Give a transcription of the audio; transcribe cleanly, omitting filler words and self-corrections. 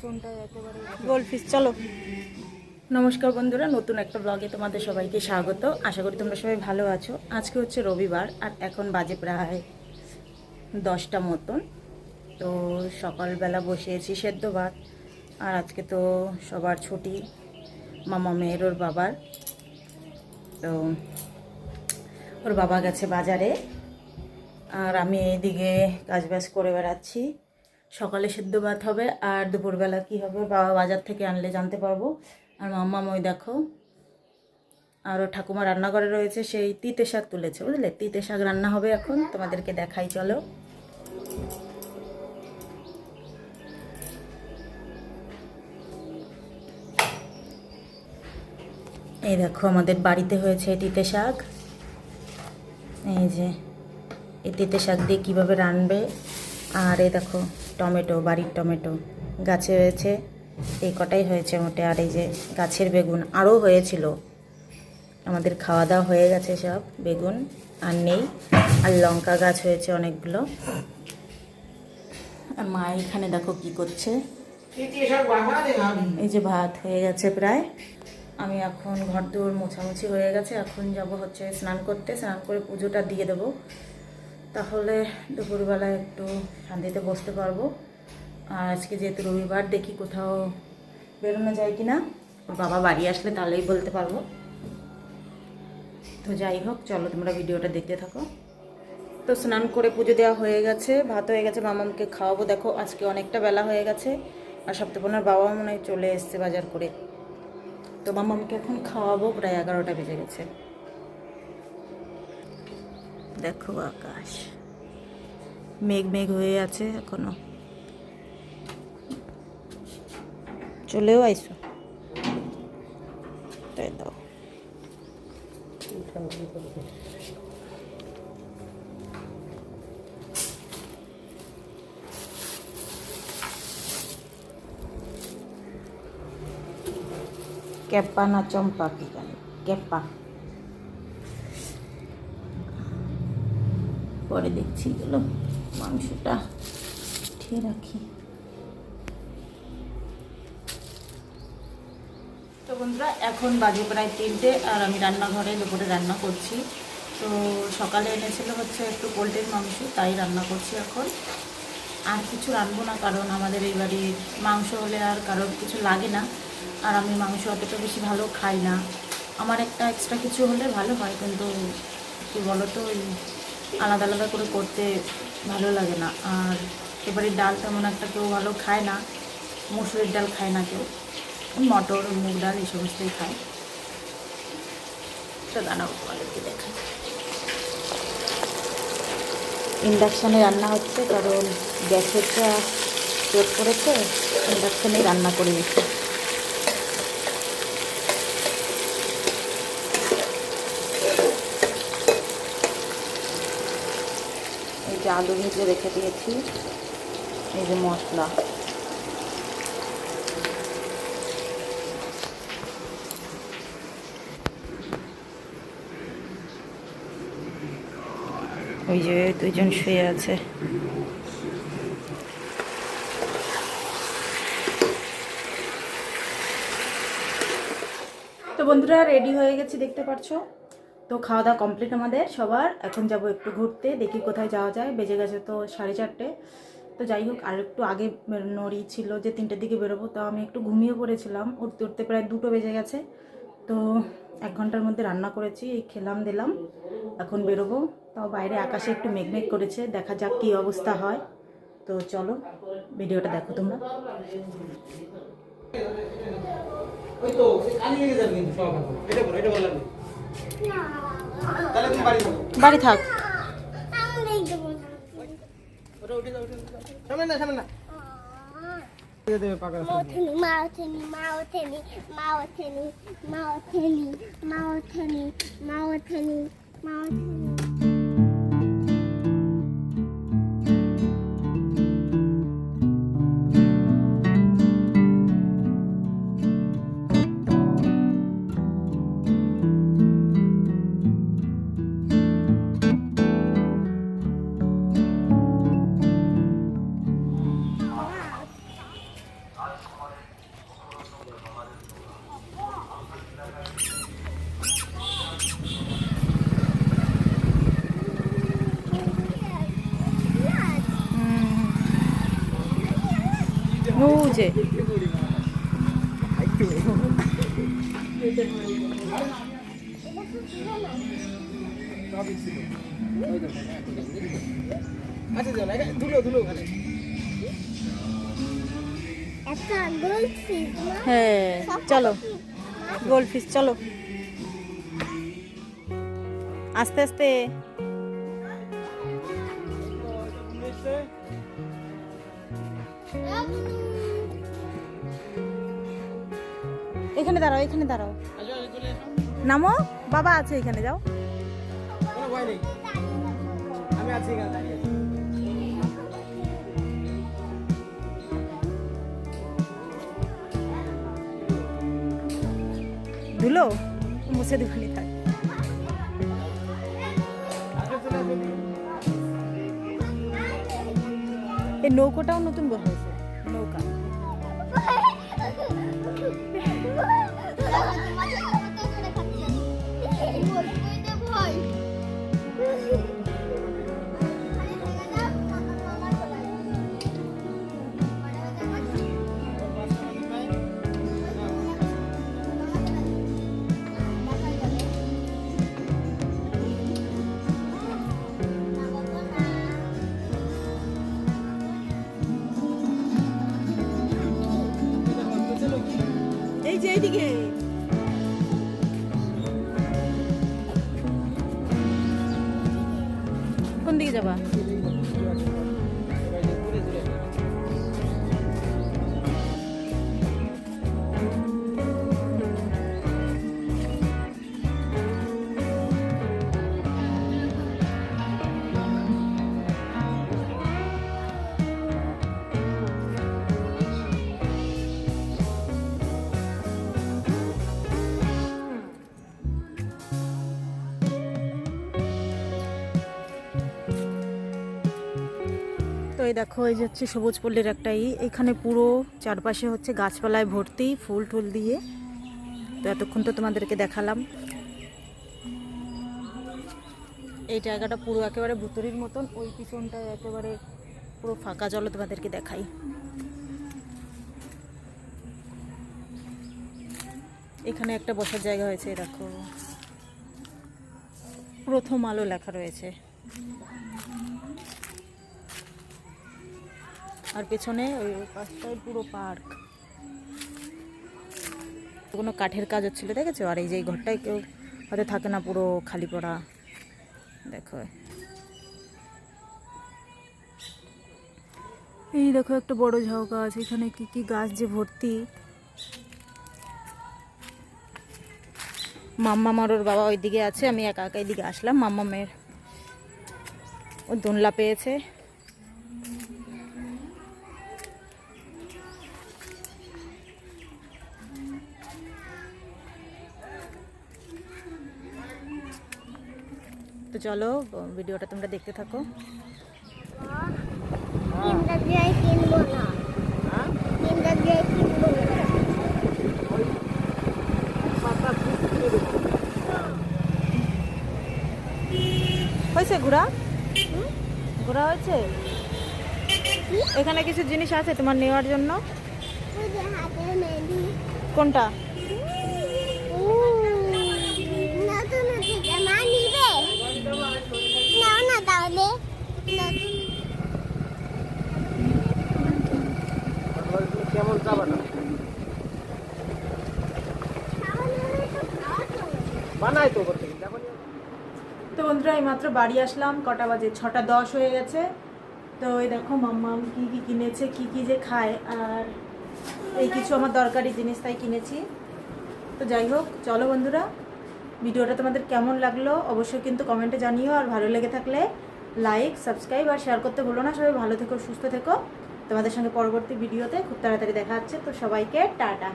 Goldfish. চলো, নমস্কার বন্ধুরা, নতুন একটা ব্লগে তোমাদের সবাইকে স্বাগত। আশা করি তোমরা সবাই ভালো আছো। আজকে হচ্ছে রবিবার আর এখন বাজে প্রায় 10টা মতন। তো সকালবেলা বসিয়েছি সেদ্ধ ভাত। আর আজকে তো সবার ছুটি, মামা মেয়ের ওর বাবার। তো ওর বাবা গেছে বাজারে আর আমি এইদিকে কাজবাজ করে বেড়াচ্ছি। সকালে সেদ্ধ ভাত হবে আর দুপুরবেলা কি হবে বাবা বাজার থেকে আনলে জানতে পারবো। আর মাম্মা ওই দেখো, আর ও ঠাকুমা রান্নাঘরে রয়েছে, সেই তিতে শাক তুলেছে, বুঝলে? তিতে শাক রান্না হবে এখন, তোমাদেরকে দেখাই চলো। এই দেখো আমাদের বাড়িতে হয়েছে তিতে শাক। এই যে এই তিতে শাক দিয়ে কীভাবে রানবে। আর এই দেখো টমেটো, বাড়ির টমেটো গাছে হয়েছে, এই কটাই হয়েছে মোটে। আর এই যে গাছের বেগুন আরও হয়েছিল, আমাদের খাওয়া দাওয়া হয়ে গেছে সব, বেগুন আর নেই। আর লঙ্কা গাছ হয়েছে অনেকগুলো। আর মা এখানে দেখো কি করছে। এই যে ভাত হয়ে গেছে প্রায়। আমি এখন ঘর দৌড় মোছামুছি হয়ে গেছে, এখন যাব হচ্ছে স্নান করতে। স্নান করে পুজোটা দিয়ে দেবো, তাহলে দুপুরবেলা একটু শান্তিতে বসতে পারবো। আর আজকে যেহেতু রবিবার, দেখি কোথাও বেরোনো যায় কি না। ওর বাবা বাড়ি আসলে তাহলেই বলতে পারবো। তো যাই হোক, চলো তোমরা ভিডিওটা দেখতে থাকো। তো স্নান করে পুজো দেওয়া হয়ে গেছে, ভাত হয়ে গেছে, মামামকে খাওয়াবো। দেখো আজকে অনেকটা বেলা হয়ে গেছে আর সপ্তাহপনার বাবা মনে হয় চলে এসছে বাজার করে। তো মামামকে এখন খাওয়াবো, প্রায় 11টা বেজে গেছে। দেখো আকাশ মেঘ মেঘ হয়ে আছে এখনো। চলেও আইসো, তাই দাও। ক্যাপা না চম্পা কি জানি, ক্যাপা। পরে দেখছি, গেলো মাংসটা ঠিক রাখি। তো বন্ধুরা এখন বাজে প্রায় 3টে আর আমি রান্নাঘরে দুপুরে রান্না করছি। তো সকালে এনেছিল হচ্ছে একটু পোলট্রির মাংস, তাই রান্না করছি এখন। আর কিছু রাখবো না, কারণ আমাদের এই বাড়ির মাংস হলে আর কারোর কিছু লাগে না। আর আমি মাংস অতটা বেশি ভালো খাই না। আমার একটা এক্সট্রা কিছু হলে ভালো হয়, কিন্তু কী বলো তো, ওই আলাদা আলাদা করে করতে ভালো লাগে না। আর এবারে ডাল তেমন একটা কেউ ভালো খায় না, মুসুরির ডাল খায় না কেউ, মটর মুগ ডাল এই সমস্তই খায়। তো দাঁড়াও তোমাদেরকে দেখাই। ইন্ডাকশানে রান্না হচ্ছে, কারণ গ্যাসেরটা চোট করেছে, ইন্ডাকশানেই রান্না করে নিচ্ছে। এই যে আলু ভেজে রেখে দিয়েছি, এই যে মশলা। ওই যে 2জন শুয়ে আছে। তো বন্ধুরা রেডি হয়ে গেছি, দেখতে পাচ্ছ। তো খাওয়া দাওয়া কমপ্লিট আমাদের সবার। এখন যাব একটু ঘুরতে, দেখি কোথায় যাওয়া যায়। বেজে গেছে তো 4:30। তো যাই হোক, আর একটু আগে নড়ি ছিল যে 3টের দিকে বেরোবো, তো আমি একটু ঘুমিয়ে পড়েছিলাম। উঠতে উঠতে প্রায় 2টো বেজে গেছে। তো 1 ঘন্টার মধ্যে রান্না করেছি, এই খেলাম দিলাম, এখন বেরোবো। তাও বাইরে আকাশে একটু মেঘমেঘ করেছে, দেখা যাক কী অবস্থা হয়। তো চলো ভিডিওটা দেখো তোমরা। বাড়ি থাক, হয়েছে? হ্যাঁ চলো গোল্ড ফিশ, চলো আস্তে আস্তে। এখানে দাঁড়াও, এখানে দাঁড়াও, নামো, বাবা আছে এখানে, যাও। আমি আছি এখানে দাঁড়িয়ে আছি। ধুলো মুছে দুখানি থাক। এই নৌকোটাও নতুন বড় হয়েছে, নৌকা। এই যে এইদিকে কোন দিকে যাবা? তো এই দেখো, এই যে হচ্ছে সবুজ পল্লীর একটাই, এখানে পুরো চারপাশে হচ্ছে গাছপালায় ভর্তি, ফুল টুল দিয়ে। তো এতক্ষণ তো তোমাদেরকে দেখালাম। এই জায়গাটা পুরো একেবারে ভুতুরির মতন, ওই পিছনটায় একেবারে পুরো ফাঁকা। জল তোমাদেরকে দেখাই। এখানে একটা বসার জায়গা হয়েছে, দেখো প্রথম আলো লেখা রয়েছে। আর পেছনে ওই পাশটায় পুরো পার্ক। কোনো কাঠের কাজ হচ্ছিল, দেখেছো? আর এই যে ঘরটায় কেউ হয়তো থাকে না, পুরো খালি পড়া। দেখো এই দেখো একটা বড় ঝাউ গাছ, এখানে কি কি গাছ যে ভর্তি। মাম্মা আর ওর বাবা ওইদিকে আছে, আমি একা একা এদিকে আসলাম। মাম্মা মেয়ের ও দোলনা পেয়েছে। তো চলো ভিডিওটা তোমরা দেখতে থাকো। হয়েছে ঘোরা, ঘোরা হয়েছে। এখানে কিছু জিনিস আছে তোমার নেওয়ার জন্য। কোনটা? কেমন চাবাটা বানাই তো করতে। তো বন্ধুরা এই মাত্র বাড়ি আসলাম, কটা বাজে? 6:10 হয়ে গেছে। তো এই দেখো মাম্মা কি কি কিনেছে, কি কি যে খায়, আর এই কিছু আমার দরকারি জিনিস তাই কিনেছি। তো যাই হোক, চলো বন্ধুরা, ভিডিওটা তোমাদের কেমন লাগলো অবশ্যই কিন্তু কমেন্টে জানিও। আর ভালো লেগে থাকলে লাইক, সাবস্ক্রাইব আর শেয়ার করতে ভুলো না। সবাই ভালো থেকো, সুস্থ থেকো। তোমাদের সঙ্গে পরবর্তী ভিডিওতে খুব তাড়াতাড়ি দেখা হচ্ছে। তো সবাইকে টাটা।